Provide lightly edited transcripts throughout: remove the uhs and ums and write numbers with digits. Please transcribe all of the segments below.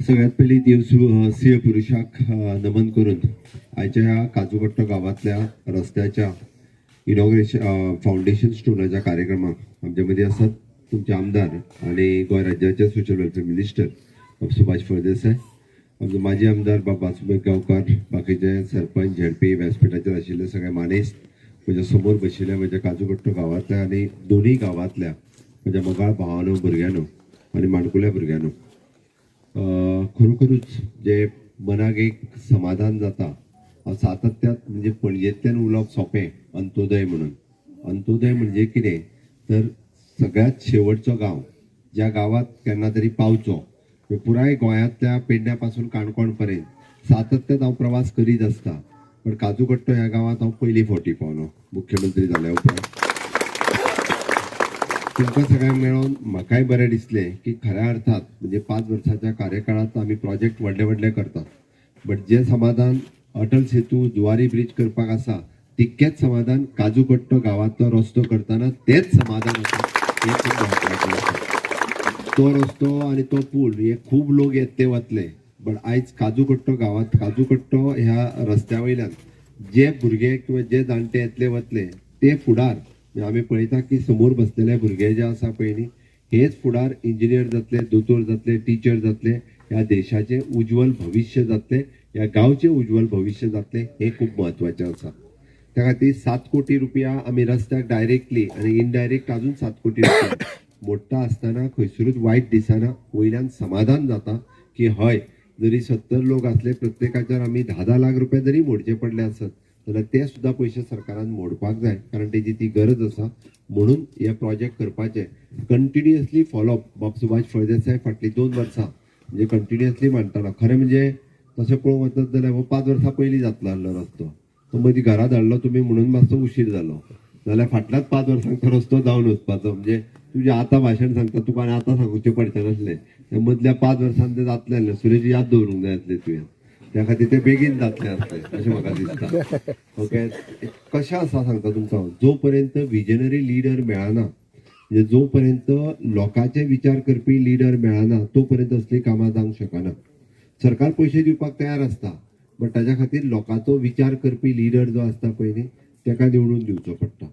सगळ्यात पहिली देव सिंह पुरुषाक नमन करून आयच्या ह्या काजूकट्टो गावातल्या रस्त्याच्या इनॉग्रेशन फाउंडेशन स्टोनाच्या कार्यक्रमाक आमच्या मध्ये असतात तुमचे आमदार आणि गोंय राज्याचे social welfare minister Subhash Phaldesai, आमचे माजी आमदार बाबा सुबेक गांवकार, बाकीचे सरपंच झेडपी व्यासपीठाचेर आशिल्ले सगळे मानेस्त म्हज्या समोर बशिल्ल्या म्हज्या काजूकट्टो गावातल्या आणि दोन्ही गावातल्या म्हज्या मगाळ भावानो भुरग्यांनो आणि माणकुल्या भुरग्यांनो, खरोखरूच जे मनाक एक समाधान जाता हांव सातत्यात म्हणजे पणजेंतल्यान उलोवप सोंपें अंत्योदय म्हणून. अंत्योदय म्हणजे कितें तर सगळ्यात शेवटचो गांव ज्या गावात केन्ना तरी पावचो. पुराय गोंयांतल्या पेडण्या पासून काणकोण पर्यंत सातत्यात हांव प्रवास करीत आसता, पण काजूकट्टो ह्या गावात हांव पयली फावटी पावलो मुख्यमंत्री जाल्या उपरांत. तुमकां सगळ्यांक मेळोन म्हाकाय बरें दिसलें की खऱ्या अर्थात म्हणजे 5 वर्साच्या कार्यकाळात आमी प्रोजेक्ट व्हडले व्हडले करतात, बट जे समाधान अटल सेतू जुवारी ब्रिज करपाक आसा तितकेच समाधान काजूकट्टो गावातलो रस्तो करताना तेच समाधान आसा. हे खूब महत्वाचें आसा. तो रस्तो आणि तो पूल हे खूब लोक येतले वतले, बट आयज काजूकट्टो गावात काजूकट्टो ह्या रस्त्या वयल्यान जे भुरगे किंवा जे जाणटे येतले वतले ते फुडार आमी पळयता की समोर बसलेले भुरगे जे आसा पळय न्ही हेच फुडार इंजिनियर जातले, दोतोर जातले, टीचर जातले, ह्या देशाचे उज्वल भविष्य जातले, ह्या गांवचे उज्वल भविष्य जातले. हे खूप महत्वाचें आसा. त्या खातीर 7 कोटी रुपया आमी रस्त्याक डायरेक्टली आणि इनडायरेक्ट अजून 7 कोटी रुपया मोडटा आसतना खंयसरूच वायट दिसना. वयल्यान समाधान जाता की हय, जरी 70 लोक असले प्रत्येकाच्यार आमी 10-10 लाख रुपया जरी मोडचे पडले आसत जाल्यार ते सुद्धा पैसे सरकारान मोडपाक जाय, कारण तेजी ती गरज आसा. म्हणून हे प्रोजेक्ट करपाचे कंटिन्युअसली फॉलोअप बाब सुभाष फळदेसाय फाटली 2 वर्सां म्हणजे कंटिन्युअसली मानतालो. खरें म्हणजे तशें पळोवंक वचत जाल्यार हो 5 वर्सां पयलीं जातलो आसलो रस्तो. तो मदीं घरा धाडलो तुमी म्हणून मातसो उशीर जालो, जाल्यार फाटल्याच 5 वर्सांक तो रस्तो जावन वचपाचो. म्हणजे तुजें आतां भाशण सांगता तुका आनी आतां सांगूचें पडचें नासलें, त्या मदल्या 5 वर्सांत तें जातलें आसलें. सुरेश याद दवरूंक जाय आसलें तुवें, त्या खातीर तें बेगीन जातलें आसलें अशें म्हाका दिसता. ओके, कशें आसा सांगता तुमकां, जो पर्यंत विजनरी लिडर मेळना म्हणजे जो पर्यंत लोकांचे विचार करपी लिडर मेळना तो पर्यंत असली कामां जावंक शकना. सरकार पैसे दिवपाक तयार आसता, बट ताच्या खातीर लोकांचो विचार करपी लिडर जो आसता पळय न्ही ताका निवडून दिवचो पडटा.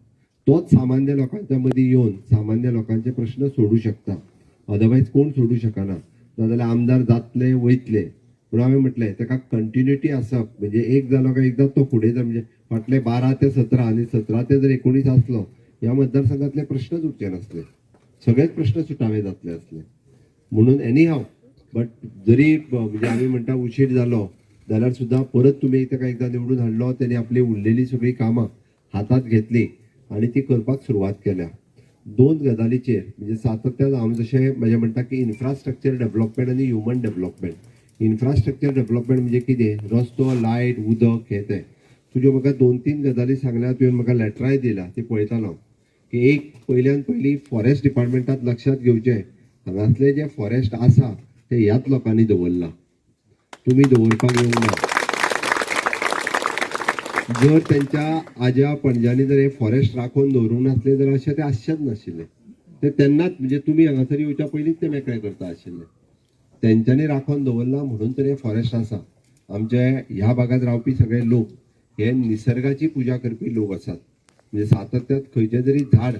तोच सामान्य लोकांच्या मदीं येवन सामान्य लोकांचे प्रश्न सोडू शकता, अदरवायज कोण सोडू शकना. नाजाल्यार आमदार जातले वयतले, म्हणून हांवें म्हटलें ताका कंटिन्युटी आसप. म्हणजे एक जालो काय एकदा तो फुडें जा, म्हणजे फाटले 12 ते 17 आनी 17 ते जर 19 आसलो ह्या मतदारसंघातले प्रश्नच उठचे नासले, सगळेच प्रश्न सुटावे जातले असले. म्हणून एनी हाव, बट जरी म्हणजे आमी म्हणटा उशीर जालो जाल्यार सुद्दां परत तुमी ताका एकदा निवडून हाडलो, तेणी आपली उरलेली सगळी कामां हातात घेतली आणि ती करपाक सुरवात केल्या. 2 गजालीचेर म्हणजे सातत्यान हांव जशें म्हणजे म्हणटा की इन्फ्रास्ट्रक्चर डेव्हलपमेंट आणि ह्युमन डेव्हलपमेंट. इन्फ्रास्ट्रक्चर डेव्हलपमेंट म्हणजे कितें, रस्तो, लायट, उदक हे तें. तुज्यो म्हाका 2-3 गजाली सांगल्या, तुवें म्हाका लेटराय दिल्या, ती पळयतालो की एक पयल्यान पयली फॉरेस्ट डिपार्टमेंटात लक्षात घेवचें हांगासले जे फॉरेस्ट आसा ते ह्याच लोकांनी दवरला, तुम्ही दवरपाक येवंक ना. जर त्यांच्या आज्या पणज्यांनी जर हे फॉरेस्ट राखून दवरूंक नासले जाल्यार अशें ते आसचेच नाशिल्ले. ते तेन्नाच म्हणजे तुमी हांगासर येवच्या पयलींच ते मेकळे करता आशिल्ले. तेंच्यांनी राखून दवरला म्हणून तर हे फॉरेस्ट आसा. आमचे ह्या भागात रावपी सगळे लोक हे निसर्गाची पुजा करपी लोक आसात. म्हणजे सातत्यात खंयचें जरी झाड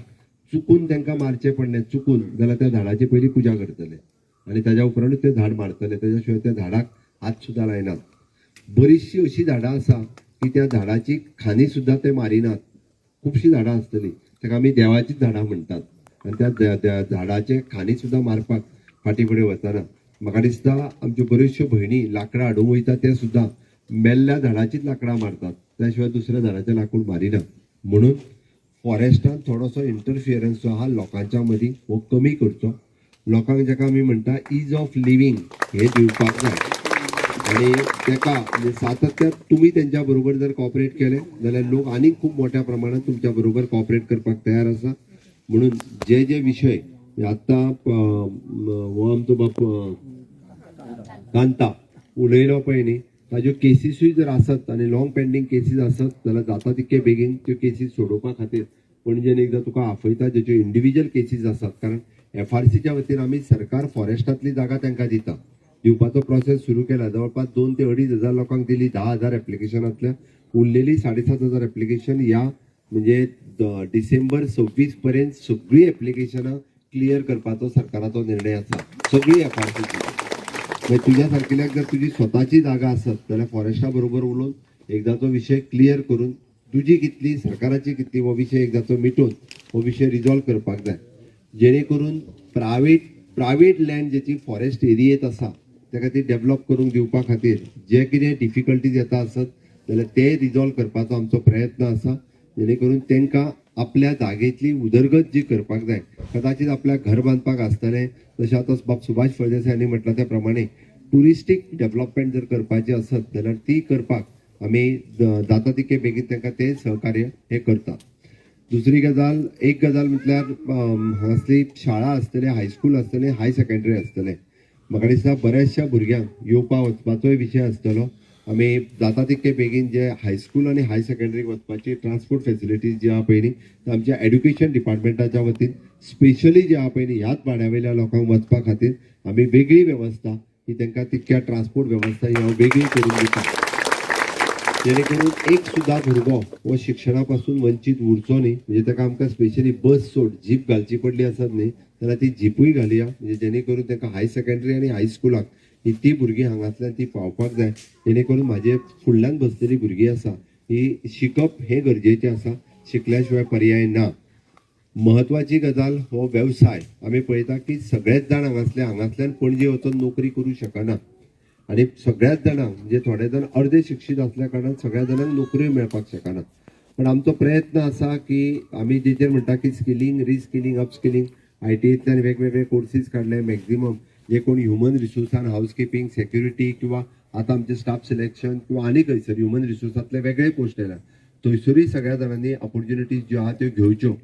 चुकून तांकां मारचें पडलें चुकून जाल्यार त्या झाडाची पयली पुजा करतले आणि ताच्या उपरांत ते झाड मारतले, त्याच्या शिवाय त्या झाडाक हात सुद्दां लायनात. बरीचशी अशी झाडां आसा की त्या झाडाची खानी सुद्दां ते मारिनात. खुबशीं झाडां आसतलीं ताका आमी देवाचीच झाडां म्हणटात आणि त्या झाडाचे खानी सुद्दां मारपाक फाटीं फुडें वचना. म्हाका दिसता आमच्यो बऱ्योचश्यो भयणी लाकडां हाडूंक वयता ते सुद्दां मेल्ल्या झाडाचीच लाकडां मारतात, त्या शिवाय दुसऱ्या झाडाचें लाकूड मारिना. म्हणून फॉरेस्टान थोडोसो इंटरफियरन्स जो आहा लोकांच्या मदीं हो कमी करचो. लोकांक जाका आमी म्हणटा इज ऑफ लिव्हिंग हे दिवपाक जाय आणि ताका म्हणजे सातत्यात तुमी तेंच्या बरोबर जर कॉपरेट केले जाल्यार लोक आनीक खूब मोठ्या प्रमाणात तुमच्या बरोबर कॉपरेट करपाक तयार आसा. म्हणून जे जे विशय आतां हो आमचो बाप कांता उलयलो पळय न्ही ताज्यो केसीसूय जर आसत आनी लॉंग पेंडींग केसीस आसत जाल्यार जाता तितके बेगीन त्यो केसीस सोडोवपा खातीर पणजेन एकदां तुका आफयता ज्याच्यो इंडिव्हिज्युअल केसीस आसात. कारण FRCच्या वतीन आमी सरकार फॉरेस्टांतली जागा तांकां दिता, दिवपाचो प्रोसेस सुरू केला. जवळपास 2 ते 2.5 हजार लोकांक दिली. 10,000 ऍप्लिकेशनांतल्या उरलेली 7,500 ऍप्लिकेशन या म्हणजे डिसेंबर 26 पर्यंत सगळी ऍप्लिकेशनां क्लियर करपाचो सरकाराचो निर्णय आसा. सगळी एफआरसी तुझ्या सारकिल्याक जर तुझी स्वताची जागा आसत जाल्यार फॉरेस्टा बरोबर उलोवन एकदाचो विषय क्लियर करून तुझी कितली सरकाराची कितली हो विषय एकदाचो मिटोवन हो विषय रिजॉल्व करपाक जाय. जेणे करून प्रायवेट लँड ज्याची फॉरेस्ट एरियेत आसा ताका ती डेव्हलप करून दिवपा खातीर जे कितें डिफिकल्टीज येता आसत जाल्यार ते रिजॉल्व करपाचो आमचो प्रयत्न आसा. जेणे करून तांकां आपल्या जागेतली उदरगत जी करपाक जाय. कदाचित आपल्या घर बांदपाक आसतलें जशें आतां बाब सुभाष फळदेसाय हांणी म्हटलां त्या प्रमाणे टुरिस्टीक डेव्हलपमेंट जर करपाची आसत जाल्यार ती करपाक आमी जाता तितके बेगीन तांकां ते सहकार्य हे करता. दुसरी गजाल एक गजाल म्हटल्यार हांगासली शाळा आसतले, हायस्कूल आसतले, हाय सेकंडरी आसतले. म्हाका दिसता बऱ्याचशा भुरग्यांक येवपा वचपाचोय विशय आसतलो. आमी जाता तितके बेगीन जे हायस्कूल आनी हाय सेकंडरीक वचपाची ट्रान्सपोर्ट फेसिलिटीज जी आहा पळय न्ही आमच्या एड्युकेशन डिपार्टमेंटाच्या वतीन स्पेशली जे आहा पळय न्ही ह्याच वाड्यावयल्या लोकांक वचपा खातीर आमी वेगळी वेवस्था ही तांकां तितक्या ट्रान्सपोर्ट वेवस्था ही हांव वेगळी करून दिता. जेणे करून एक सुद्धा भुरगो हो शिक्षणापासून वंचित उरचो न्ही. म्हणजे ताका आमकां स्पेशली बस सोड जीप घालची पडली आसत न्ही जाल्यार ती जीपूय घालुया. म्हणजे जेणे करून तांकां हाय सेकंडरी आनी हायस्कुलाक ही ती भुरगीं हांगासल्यान ती पावपाक जाय. जेणे करून म्हाजे फुडल्यान बसलेली भुरगीं आसा ही शिकप हें गरजेचें आसा. शिकल्या शिवाय पर्याय ना. महत्वाची गजाल हो वेवसाय आमी पळयता की सगळेच जाण हांगासल्यान पणजे वचून नोकरी करूं शकना आणि सगळ्याच जाणांक म्हणजे थोडे जाण अर्धे शिक्षीत असल्या कारणान सगळ्या जाणांक नोकऱ्यो मेळपाक शकना. पण आमचो प्रयत्न आसा की आमी जेचेर म्हणटा की स्किलिंग रिस्किलिंग अपस्किलिंग ITतल्यान वेगवेगळे कोर्सीस काडले. मॅक्झिमम जे कोण ह्युमन रिसोर्सान हाऊसकीपिंग सेक्युरिटी किंवा आता आमचे स्टाफ सिलेक्शन किंवा आनी खंयसर ह्युमन रिसोर्सांतले वेगळे पोस्ट येयला थंयसरूय सगळ्या जाणांनी ऑपॉर्च्युनिटीज ज्यो आहा त्यो घेवच्यो.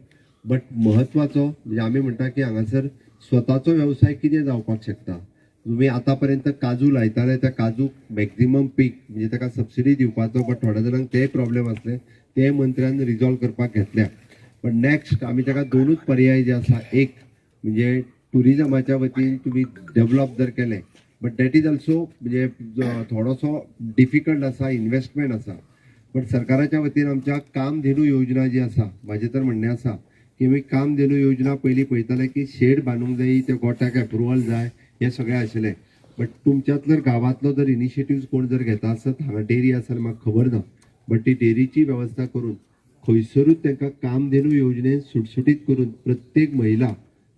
बट महत्वाचो म्हणजे आमी म्हणटा की हांगासर स्वताचो वेवसाय कितें जावपाक शकता. तुम्ही आतापर्यंत काजू लायताले त्या काजूक मॅक्झिमम पीक म्हणजे ताका सबसिडी दिवपाचो बट थोड्या जाणांक ते प्रॉब्लेम असले ते मंत्र्यान रिजॉल्व करपाक घेतल्या. पण नेक्स्ट आमी ताका दोनूच पर्याय जे आसा एक म्हणजे टुरिजमाच्या वतीन तुम्ही डेव्हलप जर केले बट दॅट इज ऑल्सो म्हणजे थोडोसो डिफिकल्ट आसा इन्व्हेस्टमेंट आसा. बट सरकाराच्या वतीन आमच्या कामधेनू योजना जी आसा म्हाजे तर म्हणणें आसा की आमी कामधेनू योजना पयलीं पळयताले की शेड बांदूंक जाय ते गोट्याक अप्रुवल जाय हे सगळें आशिल्लें. बट तुमच्यातलो गांवांतलो जर इनिशिएटिव्ह कोण जर घेता आसत हांगा डेअरी आसा म्हाका खबर ना बट ती डेअरीची वेवस्था करून खंयसरूच तांकां कामधेनू योजनेन सुटसुटीत करून प्रत्येक महिला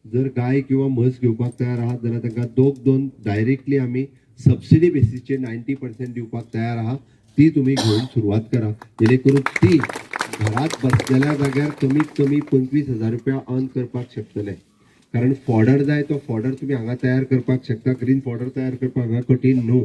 जर गाय किंवा म्हस घेवपाक तयार आहात जाल्यार तांकां दोन डायरेक्टली आमी सबसिडी बेसिसचेर 90% दिवपाक तयार आहात. ती तुम्ही घेऊन सुरुवात करा जेणे करून ती घरात बसलेल्या जाग्यार कमीत कमी 25,000 रुपया अर्न करपाक शकतले. कारण फॉडर जाय तो फॉडर तुम्ही हांगा तयार करपाक शकता. ग्रीन फॉडर तयार करपाक हांगा कठीण न्हू.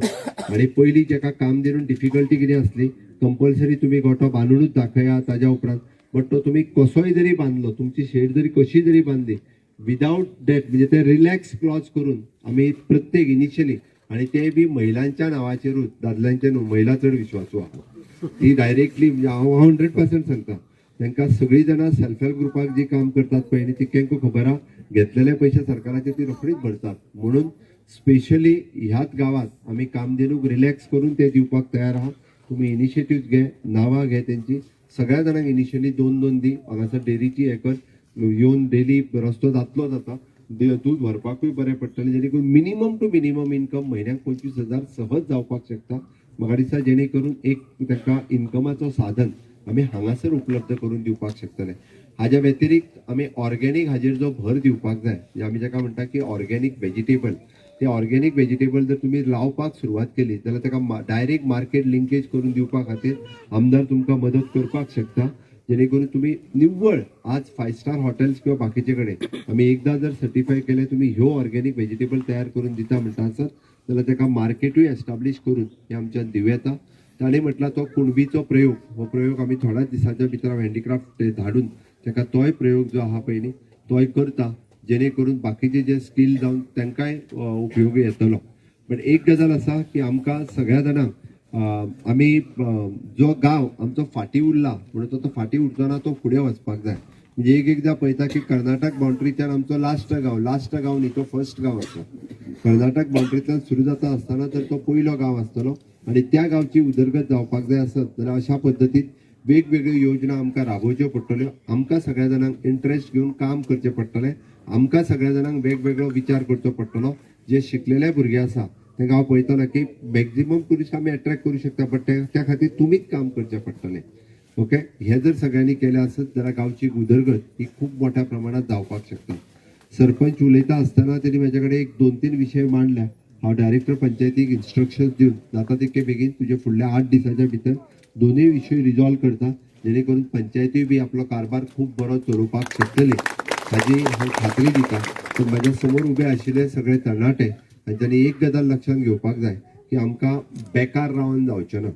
आणि पयलीं जेका काम दिवन डिफिकल्टी कितें आसली कंपल्सरी तुम्ही गोठो बांदूनच दाखया ताज्या उपरांत बट तो तुम्ही कसोय जरी बांदलो तुमची शेड जरी कशी जरी बांदली विदाउट डेट म्हणजे ते रिलॅक्स क्लॉज करून आम्ही प्रत्येक इनिशियली आणि ते बी महिलांच्या नावाचेरूच दादल्यांचे न्हू महिला चड विश्वासू आहा ती डायरेक्टली म्हणजे हांव 100% सांगता. तांकां सगळीं जाणां सेल्फ हेल्प ग्रुपाक जी काम करतात पळय न्ही तितक्यांक खबर आहा घेतलेले पैसे सरकाराचे ती रोखडीच भरतात. म्हणून स्पेशली ह्याच गावात आम्ही कामधेनूक रिलॅक्स करून ते दिवपाक तयार आहात. तुम्ही इनिशिएटिव्ह घे नांवां घे त्यांची सगळ्या जाणांक इनिशियली 2-2 दी हांगासर डेअरीची हे कर येवन डेली रस्तो जातलो जाता दूध भरपाकूय बरें पडटलें जेणे करून मिनिमम टू मिनिमम इन्कम म्हयन्याक 25,000 सहज जावपाक शकता. म्हाका दिसता जेणे करून एक तांकां इन्कमाचो साधन आमी हांगासर उपलब्ध करून दिवपाक शकतले. हाज्या व्यतिरिक्त आमी ऑर्गेनीक हाजेर जो भर दिवपाक जाय म्हणजे आमी जाका म्हणटा की ऑर्गेनीक व्हेजिटेबल ते ऑर्गेनीक व्हेजिटेबल जर तुम्ही लावपाक सुरवात केली जाल्यार ताका डायरेक्ट मार्केट लिंकेज करून दिवपा खातीर आमदार तुमकां मदत करपाक शकता. जेणे करून तुम्ही निव्वळ आज 5 स्टार हॉटेल्स किंवा बाकीचे कडेन आमी एकदा जर सर्टिफाय केले तुम्ही ह्यो ऑर्गेनीक व्हेजिटेबल तयार करून दिता म्हणटा आसत जाल्यार ताका मार्केटूय एस्टाब्लीश करून हे आमच्यान दिव येता. ताणें म्हटला तो कुणबीचो प्रयोग हो प्रयोग आमी थोड्याच दिसाच्या भितर हँडीक्राफ्ट धाडून ताका तोय प्रयोग जो आहा पळय न्ही तोय करता जेणे करून बाकीचे जे स्कील जावन तांकांय उपयोगी येतलो. पण एक गजाल आसा की आमकां सगळ्या जाणांक आमी जो गांव आमचो फाटी उरला म्हणून तो फाटी उरतना तो फुडें वचपाक जाय. म्हणजे एकदा पळयता की कर्नाटक बाउंड्रीच्यान आमचो लास्ट गांव न्ही तो फर्स्ट गांव आसलो. कर्नाटक बाउंड्रींतल्यान सुरू जाता आसतना तर तो पयलो गांव आसतलो आनी त्या गांवची उदरगत जावपाक जाय आसत जाल्यार अशा पद्दतीन वेगवेगळ्यो योजना आमकां राबोवच्यो पडटल्यो. आमकां सगळ्या जाणांक इंटरेस्ट घेवन काम करचें पडटलें. आमकां सगळ्या जाणांक वेगवेगळो विचार करचो पडटलो. जे शिकलेले भुरगे आसा तांकां हांव पळयतना की मॅक्झिमम टुरिस्ट आमी अट्रॅक्ट करूं शकता बट त्या खातीर तुमीच काम करचें पडटलें. ओके, हे जर सगळ्यांनी केलें आसत जाल्यार गांवची उदरगत ही खूब मोठ्या प्रमाणात जावपाक शकता. सरपंच उलयता आसतना तेणी म्हाजे कडेन एक 2-3 विशय मांडल्या. हांव डायरेक्टर पंचायतीक इन्स्ट्रक्शन्स दिवन जाता तितके बेगीन तुजे फुडल्या 8 दिसाच्या भितर दोनूय विशय रिजॉल्व करता जेणे करून पंचायती बी आपलो कारभार खूब बरो चलोवपाक शकतली हाची हांव खात्री दिता. पूण म्हाज्या समोर उबे आशिल्ले सगळे तरणाटे हांच्यांनी एक गजाल लक्षात घेवपाक जाय की आमकां बेकार रावन जावचें ना.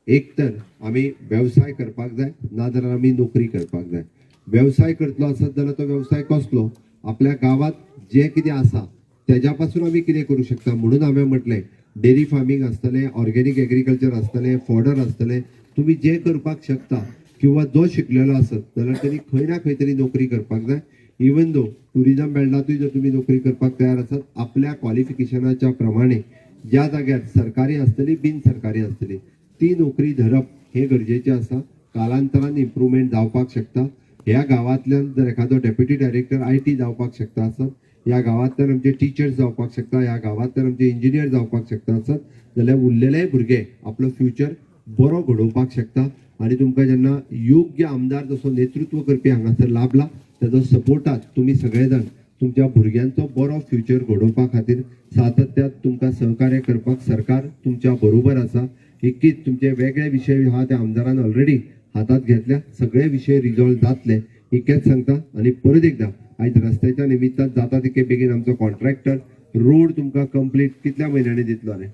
एक तर आमी वेवसाय करपाक जाय नाजाल्यार आमी नोकरी करपाक जाय. वेवसाय करतलो आसत जाल्यार तो वेवसाय कसलो, आपल्या गांवांत जें कितें आसा तेज्या पासून आमी कितें करूं शकता. म्हणून हांवें म्हटलें डेरी फार्मिंग आसतलें, ऑर्गेनीक एग्रीकल्चर आसतलें, फॉडर आसतलें. तुमी जें करपाक शकता किंवा जो शिकलेलो आसत जाल्यार तेणी खंय ना खंय तरी नोकरी करपाक जाय. इवन दो टुरिजम बेल्टातूय जर तुमी नोकरी करपाक तयार आसात आपल्या क्वॉलिफिकेशनाच्या प्रमाणे ज्या जाग्यार सरकारी आसतली बिन सरकारी आसतली ती नोकरी धरप हे गरजेचें आसा. कालांतरान इम्प्रुवमेंट जावपाक शकता. ह्या गांवांतल्यान जर एखादो डेप्युटी डायरेक्टर IT जावपाक शकता आसत, ह्या गांवांतल्यान आमचे टिचर्स जावपाक शकता, ह्या गांवांतल्यान आमचे इंजिनियर जावपाक शकता आसत जाल्यार उरलेले भुरगे आपलो फ्युचर बरो घडोवपाक शकता. आनी तुमकां जेन्ना योग्य आमदार जसो नेतृत्व करपी हांगासर लाभला तेजो सपोर्टात तुमी सगळे जाण तुमच्या भुरग्यांचो बरो फ्युचर घडोवपा खातीर सातत्यान तुमकां सहकार्य करपाक सरकार तुमच्या बरोबर आसा. एकच तुमचे वेगळे विशय आहा ते आमदारान ऑलरेडी हातात घेतल्या. सगळे विशय रिजॉल्व जातले इतकेंच सांगता. आनी परत एकदा आयज रस्त्याच्या निमित्तान जाता तितके बेगीन आमचो कॉन्ट्रॅक्टर रोड तुमकां कंप्लीट कितल्या म्हयन्यांनी दितलो रे?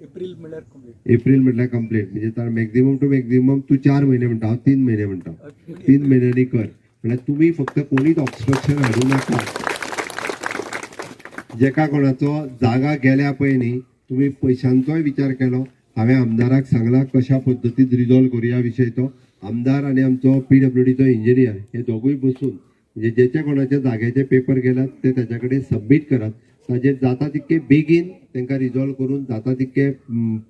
एप्रील म्हटल्यार कंप्लीट म्हणजे तर मॅक्झिमम टू मॅक्झिमम तू 4 महिने म्हणटा हांव 3 महिने म्हणटा. 3 महिन्यांनी कर म्हळ्यार तुम्ही फक्त कोणीच ऑब्स्ट्रक्शन हाडू नाका. जेका कोणाचो जागा गेल्या पळय न्ही तुम्ही पयशांचोय विचार केलो. हांवें आमदाराक सांगला कशा पद्दतीन रिजॉल्व करुया विशय तो. आमदार आनी आमचो PWDचो इंजिनियर हे दोगूय बसून म्हणजे जेचे कोणाचे जाग्याचे पेपर गेल्यात ते त्याच्या कडेन सबमीट करात. ताजेर जाता तितके बेगीन तांकां रिजॉल्व करून जाता तितके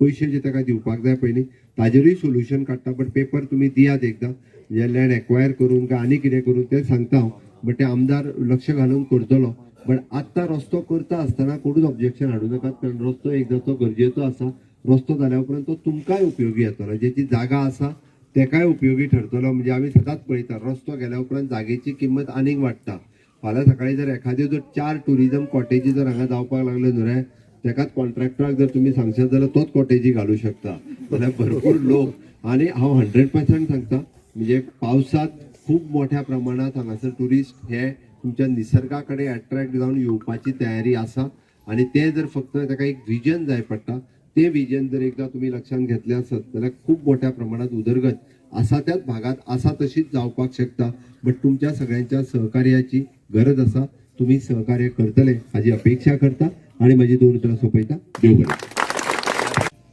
पयशे जे ताका दिवपाक जाय पयलीं ताजेरूय सोल्युशन काडटा. बट पेपर तुमी दियात एकदां म्हणजे लँड एक्वायर करून काय आनी कितें करून तें सांगता हांव. बट ते आमदार लक्ष घालून करतलो. बट आत्तां रस्तो करता आसतना कोणूच ऑब्जेक्शन हाडूं नाकात कारण रस्तो एकदांचो गरजेचो आसा. रस्तो जाल्या उपरांत तो तुमकांय उपयोगी येतलो. जेची जागा आसा तेकाय उपयोगी ठरतलो. म्हणजे आमी सदांच पळयता रस्तो गेल्या उपरांत जागेची किंमत आनीक वाडटा. फाल्यां सकाळीं जर एखाद्यो जर 4 टुरिजम कॉटेजी जर हांगा जावपाक लागल्यो न्हू रे तेकाच कॉन्ट्रॅक्टराक जर तुमी सांगशात जाल्यार तोच कॉटेजी घालूं शकता. जाल्यार भरपूर लोक आनी हांव 100% सांगता म्हणजे पावसात खूब मोठ्या प्रमाणात हांगासर टुरिस्ट हे तुमच्या निसर्गा कडेन अट्रॅक्ट जावन येवपाची तयारी आसा. आनी ते जर फक्त ताका एक विजन जाय पडटा. ते विजन जर एकदा तुम्ही लक्षात घेतले असत जाल्यार खूप मोठ्या प्रमाणात उदरगत आसा त्याच भागात आसा तशीच जावपाक शकता. बट तुमच्या सगळ्यांच्या सहकार्याची गरज आसा. तुम्ही सहकार्य करतले हाची अपेक्षा करता आणि माझी 2 उतरां सोंपयता. देव बरें.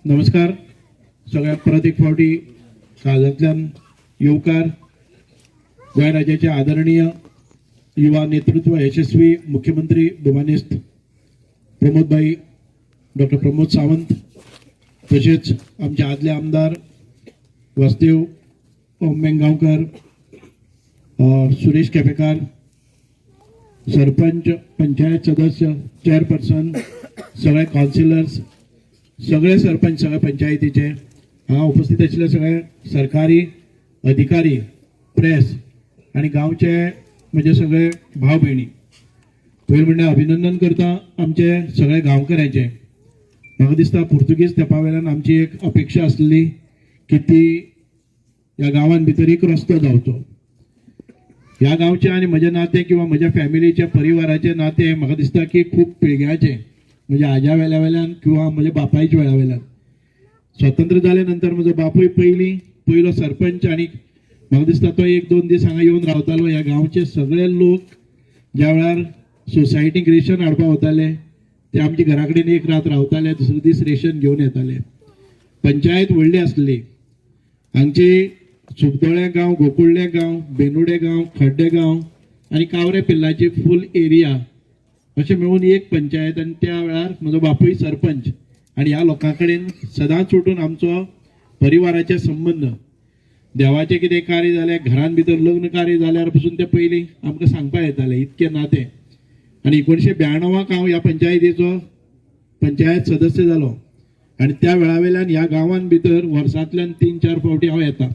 नमस्कार सगळ्या परत एक फावटी काळजांतल्यान येवकार. गोंय राज्याचे आदरणीय युवा नेतृत्व यशस्वी मुख्यमंत्री भुमानिस्त प्रमोदभाई डॉक्टर प्रमोद सावंत तसेच आमचे आदले आमदार वासुदेव मेंगावकर, सुरेश केपेकार, सरपंच, पंचायत सदस्य, चेअरपर्सन, सगळे काउन्सिलर्स, सगळे सरपंच सगळ्या पंचायतीचे हांगा उपस्थित आशिल्ले सगळे सरकारी अधिकारी, प्रेस आणि गांवचे म्हणजे सगळे भाव भयणी. पयलीं म्हणल्यार अभिनंदन करता आमचे सगळे गांवकऱ्यांचे. म्हाका दिसता पुर्तुगीज तेंपा वेल्यान आमची एक अपेक्षा आसली की ती ह्या गांवांत भितर एक रस्तो जावचो. ह्या गांवचे आनी म्हजे नाते किंवा म्हज्या फॅमिलीचे परिवाराचे नाते म्हाका दिसता की खूब पिळग्याचे. म्हज्या आज्या वेल्या वयल्यान किंवा म्हज्या बापायच्या वेळा वयल्यान. स्वतंत्र जाले नंतर म्हजो बापूय पयलो सरपंच आनी म्हाका दिसता तो 1-2 दीस हांगा येवन रावतालो. ह्या गांवचे सगळे लोक ज्या वेळार सोसायटीक रेशन हाडपाक वताले ते आमच्या घरा कडेन एक रात रावताले, दुसरे दीस रेशन घेवन येताले. पंचायत व्हडली आसली. हांगची सुबदोळे गांव, गोकुळ्ळे गांव, बेनुडे गांव, खड्डे गांव आणि कावरे पिल्लाची फुल एरिया अशें मेळून एक पंचायत. आनी त्या वेळार म्हजो बापूय सरपंच आनी ह्या लोकां कडेन सदांच उठून आमचो परिवाराचे संबंध, देवाचें कितें कार्य जालें, घरान भितर लग्न कार्य जाल्यार पसून ते पयलीं आमकां सांगपा येताले, इतकें नातें. आनी 1992 हांव ह्या पंचायतीचो पंचायत सदस्य जालो आनी त्या वेळा वयल्यान ह्या गांवांत भितर वर्सांतल्यान 3-4 फावटी हांव येता.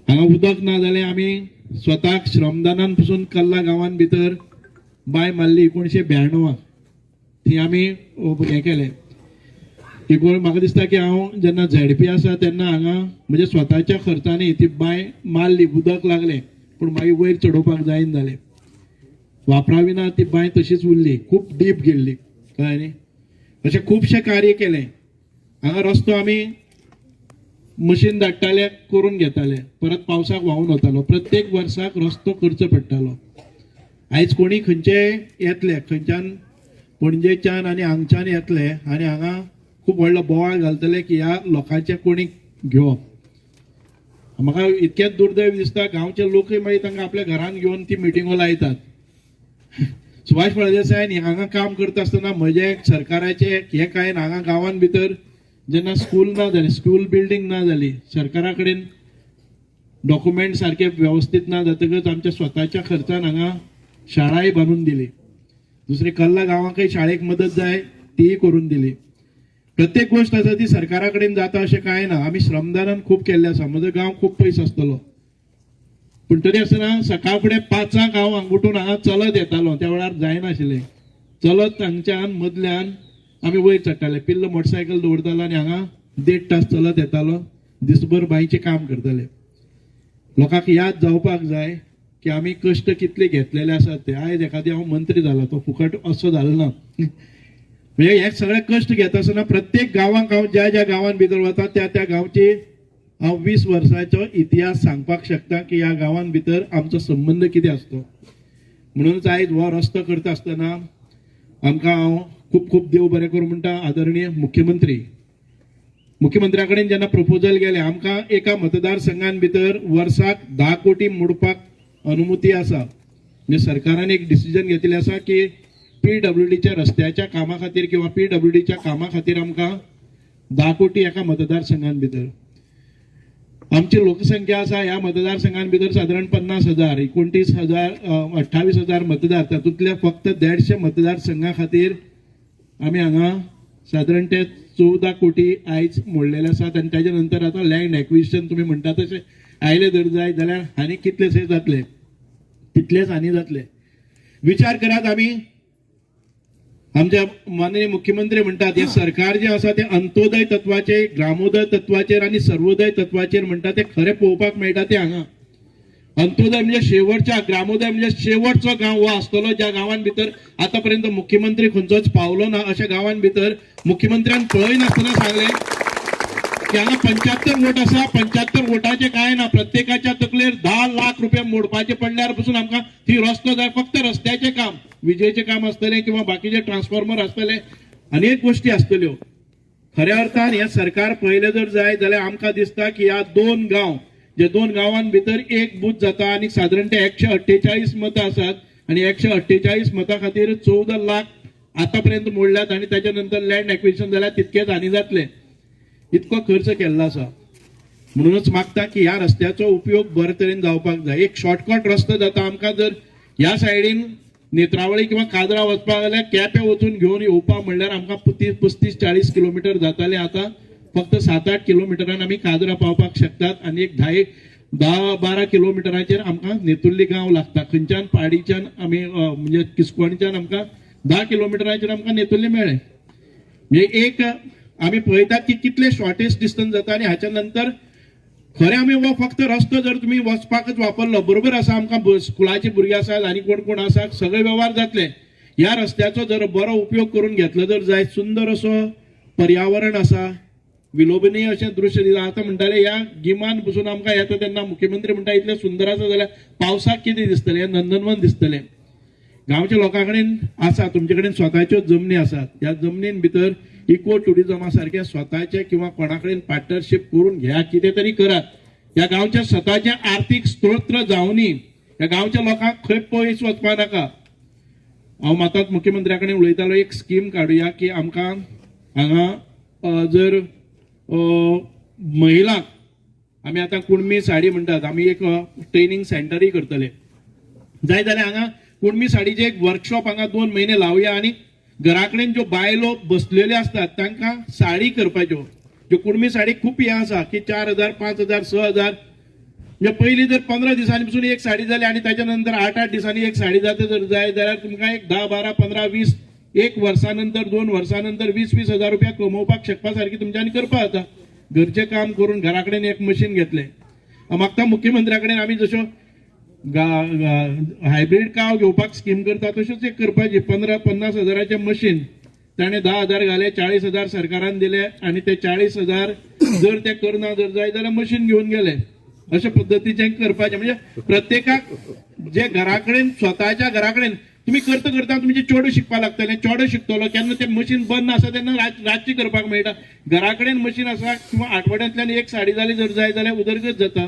हांगा उदक ना जाल्यार आमी स्वताक श्रमदानान पसून कल्ला गांवांत भितर बांय मारली 1992. ती आमी हें केलें. म्हाका दिसता की हांव जेन्ना झेडपी आसा तेन्ना हांगा म्हणजे स्वताच्या खर्चांनी ती बांय मारली, उदक लागलें, पूण मागीर वयर चडोवपाक जायना जालें. वापरावी ना ती बांय तशीच उरली, खूब डीप गेल्ली, कळ्ळें न्ही. अशें खुबशें कार्य केलें. हांगा रस्तो आमी मशीन धाडटाले, करून घेताले, परत पावसाक व्हांवून वतालो. प्रत्येक वर्साक रस्तो करचो पडटालो. आयज कोणी खंयचे येतले, खंयच्यान पणजेच्यान आनी हांगच्यान येतले आनी हांगा खूब व्हडलो बोवाळ घालतले की ह्या लोकांचे कोणी घेवप. म्हाका इतकेंच दुर्दैव दिसता, गांवचे लोकूय मागीर तांकां आपल्या घरान घेवन ती मिटिंगो लायतात. सुभाष फळदेसाय हांगा काम करता आसतना म्हजे सरकाराचे हे काय हांगा गांवांत भितर जेन्ना स्कूल ना जाली, स्कूल बिल्डींग ना जाली, सरकारा कडेन डॉक्युमेंट सारखे व्यवस्थीत ना जातकच आमच्या स्वताच्या खर्चान हांगा शाळाय बांदून दिली. दुसरी कल्ला गांवांकय शाळेक मदत जाय तीय करून दिली. प्रत्येक गोष्ट आसा ती सरकारा कडेन जाता अशें कांय ना. आमी श्रमदानान खूब केल्लें आसा. म्हजो गांव खूब पयस आसतलो, पूण तरी आसतना सकाळ फुडें 5 हांव हांगून हांगा चलत येतालो. त्या वेळार जायनाशिल्लें. चलत हांगच्यान मदल्यान आमी वयर चडटाले. पिल्ल मोटरसायकल दवरतालो आनी हांगा 1.5 तास चलत येतालो. दिसभर बांयचें काम करताले. लोकांक याद जावपाक जाय की आमी कश्ट कितले घेतलेले आसात ते. आयज एखादी हांव मंत्री जालो, तो फुकट असो जालो ना. म्हणजे हे सगळे कश्ट घेता आसतना प्रत्येक गांवांक हांव ज्या ज्या गांवांत भितर वता त्या गांवची हांव 20 वर्सांचो इतिहास सांगपाक शकता की ह्या गांवांत भितर आमचो संबंध कितें आसतो. म्हणूनच आयज हो रस्तो करता आसतना आमकां हांव खूब खूब देव बरें करूं म्हणटा. आदरणीय मुख्यमंत्र्या कडेन जेन्ना प्रपोजल गेले, आमकां एका मतदारसंघान भितर वर्साक 10 कोटी मोडपाक अनुमती आसा. म्हणजे सरकारान एक डिसिजन घेतलें आसा की PWDच्या रस्त्याच्या कामा खातीर किंवा PWDच्या कामा खातीर आमकां 10 कोटी एका मतदारसंघान भितर. आमची लोकसंख्या आसा ह्या मतदारसंघान भितर सादारण 50,000, 29,000, 28,000 मतदार. तातूंतले फक्त 150 मतदारसंघा खातीर आमी हांगा सादारण ते 14 कोटी आयज मोडलेले आसात. आनी ताजे नंतर आतां लँड एक्विजिशन तुमी म्हणटा तशें आयले जर जाय जाल्यार आनी कितलेशे जातले, तितलेच आनी जातले. विचार करात, आमी आमच्या माननीय मुख्यमंत्री म्हणतात हे सरकार जे आसा ते अंत्योदय तत्वाचे, ग्रामोदय तत्वाचेर आणि सर्वोदय तत्वाचेर म्हणटा ते खरे पळोवपाक मेळटा ते हांगा. अंत्योदय म्हणजे शेवटच्या, ग्रामोदय म्हणजे शेवटचो गांव हो आसतलो ज्या गांवांत भितर आतापर्यंत मुख्यमंत्री खंयचोच पावलो ना. अशा गांवांत भितर मुख्यमंत्र्यान पळय नासतना सांगले की हांगा 75 वोट आसा. 75 वोटाचे काय ना, प्रत्येकाच्या तकलेर 10 लाख रुपये मोडपाचे पडल्यार पसून आमकां ती रस्तो जाय. फक्त रस्त्याचे काम, विजेचे काम आसतले किंवा बाकीचे ट्रान्सफॉर्मर आसतले, अनेक गोष्टी आसतल्यो. खऱ्या अर्थान हे सरकार पळयलें जर जाय जाल्यार आमकां दिसता की ह्या 2 गांव, जे 2 गांवांत भितर एक बूथ जाता आनी सादारण ते 148 मतां आसात आणि 148 मतां खातीर 14 लाख आतापर्यंत मोडल्यात. आणि त्याच्या नंतर लँड एक्विजिशन जाल्यार तितकेच आनी जातले. इतको खर्च केल्लो आसा. म्हणूनच मागता की ह्या रस्त्याचो उपयोग बरे तरेन जावपाक जाय. एक शॉर्टकट रस्तो जाता. आमकां जर ह्या सायडीन नेत्रावळी किंवा काद्रा वचपाक जाल्यार केपें वचून घेवन येवपाक म्हणल्यार आमकां 35-40 किलोमिटर जाताले. आतां फक्त 7-8 किलोमिटरान आमी काद्रा पावपाक शकतात. आनी एक 10-12 किलोमिटराचेर आमकां नेतुर्ली गांव लागता. खंयच्यान पाडीच्यान आमी म्हणजे किस्कोणच्यान आमकां 10 किलोमिटराचेर आमकां नेतुर्ली मेळ्ळें. म्हणजे एक आमी पळयतात की कितले शॉर्टेस्ट डिस्टन्स जाता. आनी हाच्या नंतर खरें आमी हो फक्त रस्तो जर तुमी वचपाकच वापरलो, बरोबर आसा, आमकां स्कुलाची भुरगीं आसात आनी कोण कोण आसा, सगळे वेव्हार जातले. ह्या रस्त्याचो जर बरो उपयोग करून घेतलो जर जाय, सुंदर असो पर्यावरण आसा, विलोभनीय अशें दृश्य दिता. आतां म्हणटाले ह्या गिमान पसून आमकां येता तेन्ना मुख्यमंत्री म्हणटा इतलें सुंदर आसा जाल्यार पावसाक कितें दिसतलें, नंदनवन दिसतलें. गांवच्या लोकां कडेन आसा, तुमचे कडेन स्वताच्यो जमनी आसात. ह्या जमनीन भितर इको टुरिजमा सारखे स्वताचे किंवा कोणा कडेन पार्टनरशिप करून घ्या, कितें तरी करात. ह्या गांवच्या स्वताचे आर्थिक स्त्रोत जावनी ह्या गांवच्या लोकांक खंय पयस वचपा नाका. हांव माताच मुख्यमंत्र्या कडेन उलयतालो एक स्कीम काडुया की आमकां हांगा जर महिलांक आमी आतां कुणबी साडी म्हणटात आमी एक ट्रेनिंग सेंटरय करतले जाय जाल्यार हांगा कुणबी साडीचे एक वर्कशॉप हांगा 2 म्हयने लावया आनी घरा कडेन ज्यो बायलो बसलेल्यो आसतात तांकां साडी करपाच्यो ज्यो कुणबी साडी खूब हे आसा की 4,000 5,000 6,000 म्हणजे पयलीं जर 15 दिसांनी पसून एक साडी जाली आनी ताच्या नंतर 8-8 दिसांनी एक साडी जाता जर जाय जाल्यार तुमकां एक 10-12 15-20 एक वर्सा नंतर 2 वर्सां नंतर 20-20 हजार रुपया कमोवपाक शकपा सारकी तुमच्यांनी करपा जाता. घरचें काम करून घरा कडेन एक मशीन घेतलें. म्हाका मुख्यमंत्र्या कडेन आमी जश्यो हायब्रीड काव घेवपाक स्कीम करता तश्योच एक करपाची 15-50 हजाराचें मशीन ताणें 10 हजार घाले 40 हजार सरकारान दिले आनी ते 40 हजार जर ते करना जर जाय जाल्यार मशीन घेवन गेले. अशा पद्दतीचें करपाचें म्हणजे प्रत्येकाक जे घरा कडेन स्वताच्या घरा कडेन तुम्ही करता करता तुमचे चेडूं शिकपा लागतले चेडो शिकतलो केन्ना ते मशीन बंद आसा तेन्ना रातची करपाक मेळटा. घरा कडेन मशीन आसा किंवा आठवड्यांतल्यान एक साडी जाली जर जाय जाल्यार उदरगत जाता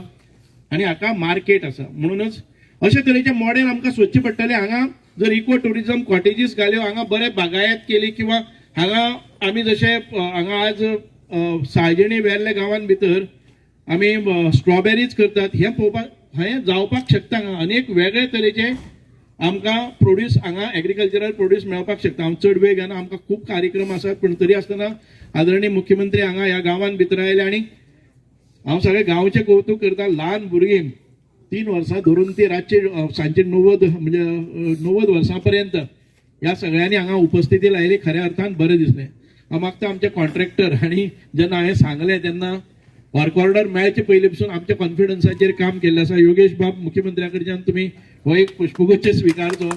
आनी हाका मार्केट आसा. म्हणूनच अशे तरेचे मॉडेल आमकां सोदचे पडटले. हांगा जर इको टुरिझम कॉटेजीस घाल्यो हांगा बरे बागायत केली किंवा हांगा आमी जशे हांगा आज साळजिणी वेर्ले गांवांत भितर आमी स्ट्रॉबेरीज करतात हें पळोवपाक हें जावपाक शकता. हांगा अनेक वेगळे तरेचे आमकां प्रोड्यूस हांगा एग्रीकल्चरल प्रोड्यूस मेळपाक शकता. हांव चड वेळ घेना आमकां खूब कार्यक्रम आसात पण तरी आसतना आदरणीय मुख्यमंत्री हांगा ह्या गांवांत भितर आयले आनी हांव सगळे गांवचें कौतुक करता. ल्हान भुरगीं 3 वर्सां धरून ती रातची सांजची 90 वर्सां पर्यंत ह्या सगळ्यांनी हांगा उपस्थिती लायली. खऱ्या अर्थान बरें दिसलें. हांव मागता आमचे कॉन्ट्रॅक्टर आनी जेन्ना हांवें सांगलें तेन्ना वर्क ऑर्डर मेळचे पयलीं पसून आमच्या कॉन्फिडन्साचेर काम केल्लें आसा. योगेश बाब मुख्यमंत्र्या कडच्यान तुमी हो एक पुष्पगुच्छ स्विकारचो.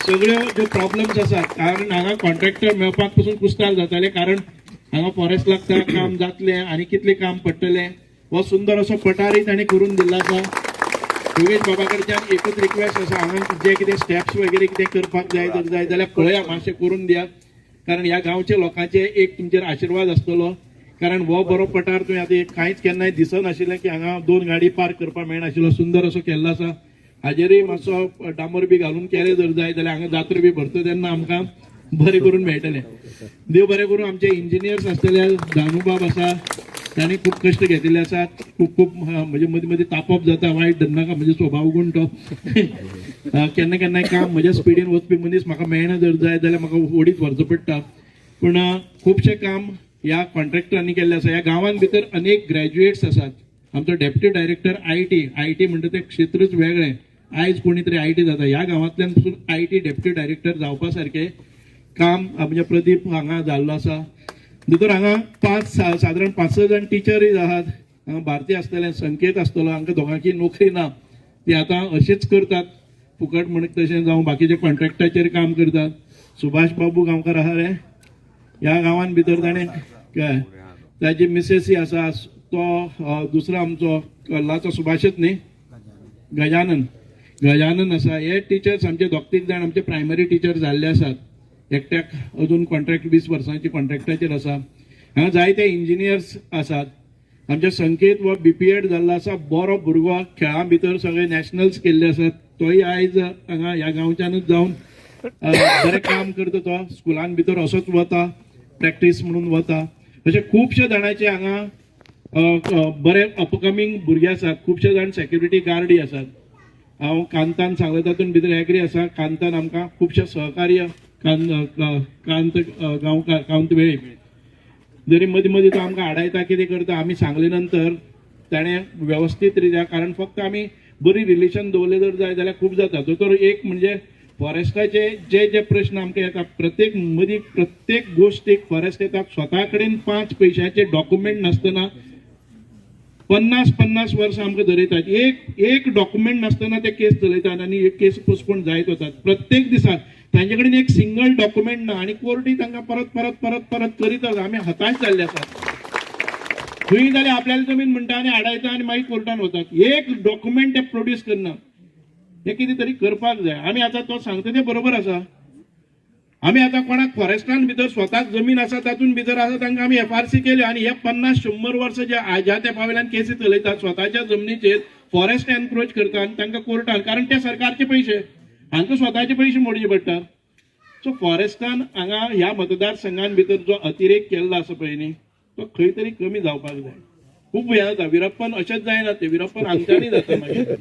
सगळ्यो ज्यो प्रॉब्लेम्स आसात कारण हांगा कॉन्ट्रॅक्टर मेळपाक पसून कुस्तार जाताले कारण हांगा फॉरेस्ट लागता काम जातलें आनी कितलें काम पडटलें हो सुंदर असो पठारय ताणें करून दिल्लो आसा. योगेश बाबा कडच्यान एकच रिक्वेस्ट आसा हांगा जे कितें स्टेप्स वगैरे कितें करपाक जाय जर जाय जाल्यार पळया मातशें करून दियात कारण ह्या गांवच्या लोकांचे एक तुमचेर आशिर्वाद आसतलो. कारण हो बरो पठार तुवें आतां कांयच केन्नाय दिसनाशिल्लें की हांगा 2 गाडी पार्क करपाक मेळनाशिल्लो सुंदर असो केल्लो आसा. हाजेरय मातसो डांबर बी घालून केलें जर जाय जाल्यार हांगा जात्रा बी भरता तेन्ना आमकां बरें करून मेळटलें. देव बरें करूं. आमचे इंजिनियर्स आसतले दानूबाब आसा तांणी खूब कश्ट घेतिल्ले आसात. खूब म्हणजे मदीं मदीं तापोवप जाता वायट धरनाका म्हणजे स्वभाव गूण तो केन्ना केन्नाय काम म्हज्या स्पिडीन वचपी मनीस म्हाका मेळना जर जाय जाल्यार म्हाका ओडीत व्हरचो पडटा. पूण खुबशें काम ह्या कॉन्ट्रॅक्टरांनी केल्लें आसा. ह्या गांवांत भितर अनेक ग्रॅज्युएट्स आसात. आमचो डेप्युटी डायरेक्टर आयटी म्हणटा तें क्षेत्रच वेगळें. आयज कोणी तरी आयटी जाता. ह्या गांवांतल्यान पसून आयटी डेप्युटी डायरेक्टर जावपा सारकें काम म्हणजे प्रदीप हांगा जाल्लो आसा. भितर हांगा सादारण 5-6 जाण टिचरीज आहात. हांगा भारती आसतलें संकेत आसतलो. हांकां दोगांकी नोकरी ना ती आतां अशीच करतात फुकट म्हणत तशें जावं बाकीचे कॉन्ट्रॅक्टाचेर काम करतात. सुभाष बाबू गांवकार आहा रे ह्या गांवांत भितर ताणें काय ताजी मिसेसी आसा तो दुसरो आमचो कल्लाचो सुभाषच न्ही गजानन आसा. हे टिचर्स आमचे 2-3 जाण आमचे प्रायमरी टीचर जाल्ले आसात. एकट्याक अजून कॉन्ट्रॅक्ट 20 वर्सांची कॉन्ट्रॅक्टाचेर आसा. हांगा जायते इंजिनियर्स आसात. आमचे संकेत हो BPEd जाल्लो आसा. बरो भुरगो खेळां भितर सगळे नॅशनल्स केल्ले आसात. तोय आयज हांगा ह्या गांवच्यानूच जावन बरें काम करता. तो स्कुलान भितर असोच वता प्रॅक्टीस म्हणून वता. अशे खुबशे जाणांचे हांगा बरे अपकमींग भुरगे आसात. खुबशे जाण सेक्युरिटी गार्डय आसात. हांव कांतान सांगलें तातूंत भितर एग्री आसा. कांतान आमकां खुबशे सहकार्य कांत गांवकार कांतवेळी जरी मदीं मदीं तो आमकां आडायता कितें करता आमी सांगले नंतर ताणें वेवस्थीत रित्या कारण फक्त आमी बरी रिलेशन दवरले जर जाय जाल्यार खूब जाता. तर एक म्हणजे फॉरेस्टाचे जे प्रश्न आमकां येता प्रत्येक गोष्टीक फॉरेस्ट येता स्वता कडेन 5 पयशांचे डॉक्युमेंट नासतना 50-50 वर्सां आमकां धरयतात. एक डॉक्युमेंट नासतना ते केस चलयतात आनी एक केस पोस्टपोन जायत वतात. प्रत्येक दिसाक तांचे कडेन एक सिंगल डॉक्युमेंट ना आनी कोर्टूय तांकां परत करीत आसा. आमी हताश जाल्ले आसात. खंय जाल्यार आपल्याली जमीन म्हणटा आनी आडायता आनी मागीर कोर्टान वतात. एक डॉक्युमेंट ते प्रोड्यूस करना. हे कितें तरी करपाक जाय. आमी आतां तो सांगता तें बरोबर आसा. आम्ही आता कोणाक फॉरेस्टान भितर स्वताक जमीन आसा तातून भितर आसा तांकां आमी FRC केल्यो आणि हे 50-100 वर्ष जे ज्या त्या वयल्यान केसी चलयतात स्वताच्या जमनीचेर फॉरेस्ट एनक्रोच करता आणि तांकां कोर्टान, कारण ते सरकारचे पयशे हांकां स्वताचे पयशे मोडचे पडटात. सो फॉरेस्टान हांगा ह्या मतदारसंघान भितर जो अतिरेक केल्लो आसा पळय न्ही तो खंय तरी कमी जावपाक जाय. खूब हें जाता विरप्पन अशेंच जायना, ते विरप्पन हांगच्यानी जाता मागीर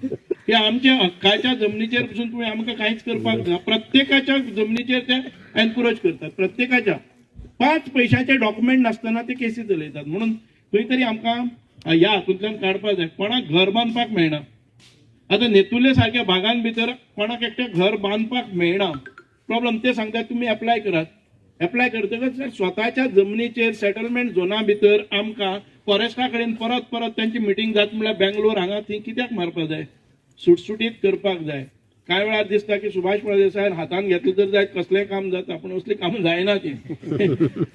की आमच्या हक्काच्या जमनीचेर पसून तुमी आमकां कांयच करपाक ना. प्रत्येकाच्या जमनीचेर ते एनक्रोच करतात. प्रत्येकाच्या 5 पैशाचे डॉक्युमेंट नासतना ते केसी चलयतात. म्हणून खंय तरी आमकां ह्या हातूंतल्यान काडपाक जाय. कोणाक घर बांदपाक मेळना. आता नेतुर्ले सारख्या भागांत भितर कोणाक एकटे घर बांदपाक मेळना. प्रॉब्लेम ते सांगतात तुम्ही अप्लाय करात. अप्लाय करतकच स्वताच्या जमनीचेर सेटलमेंट झोना भितर आमकां फॉरेस्टा कडेन परत परत त्यांची मिटींग जाता म्हणल्यार बेंगलोर हांगा थंय कित्याक मारपाक जाय. सुटसुटीत करपाक जाय. कांय वेळार दिसता की सुभाष फळदेसायन हातान घेतलें तर जायत कसलेंय काम जाता, पूण असलीं कामां जायना ती.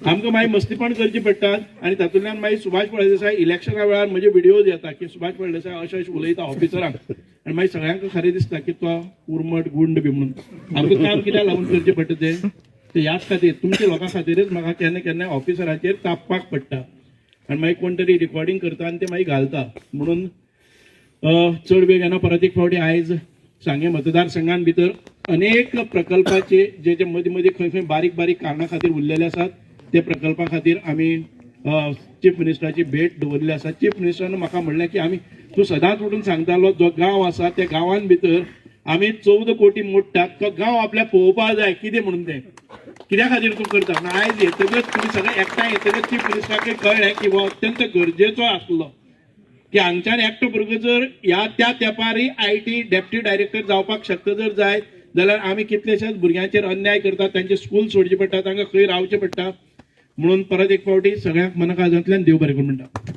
आमकां मागीर मस्तीपण करची पडटात आणि तातूंतल्यान मागीर सुभाष फळदेसाय इलेक्शना वेळार म्हजे व्हिडिओज येता की सुभाष फळदेसाय अशें अशें उलयता ऑफिसरांक आणि मागीर सगळ्यांक खरें दिसता की तो उर्मट गुंड बी म्हणून. आमकां काम कित्याक लागून करचें पडटा ते ह्याच खातीर तुमच्या लोकां खातीरच म्हाका केन्ना केन्ना ऑफिसराचेर तापपाक पडटा आनी मागीर कोण तरी रिकॉर्डिंग करता आनी ते मागीर घालता. म्हणून चड वेळ घेना परत एक फावटी आयज सांगे मतदारसंघान भितर अनेक प्रकल्पाचे जे जे मदीं मदीं खंय खंय बारीक बारीक कारणां खातीर उरलेले आसात ते प्रकल्पा खातीर आमी चीफ मिनिस्टराची भेट दवरलेली आसा. चीफ मिनिस्टरान म्हाका म्हणलें की आमी तूं सदांच उठून सांगतालो जो गांव आसा त्या गांवान भितर आमी 14 कोटी मोडटात, तो गांव आपल्याक पळोवपाक जाय कितें म्हणून तें कित्या खातीर तूं करता. आयज येतकच तुमी सगळे एकठांय येतकच चीफ मिनिस्टराक कळ्ळें की हो अत्यंत गरजेचो आसलो की हांगच्यान एकटो भुरगो जर ह्या त्या तेंपारी IT डेप्युटी डायरेक्टर जावपाक शकता जर जायत जाल्यार आमी कितलेशेच भुरग्यांचेर अन्याय करतात, तांचे स्कूल सोडचे पडटा, तांकां खंय रावचें पडटा. म्हणून परत एक फावटी सगळ्यांक मनाकाजांतल्यान देव बरें करून म्हणटा.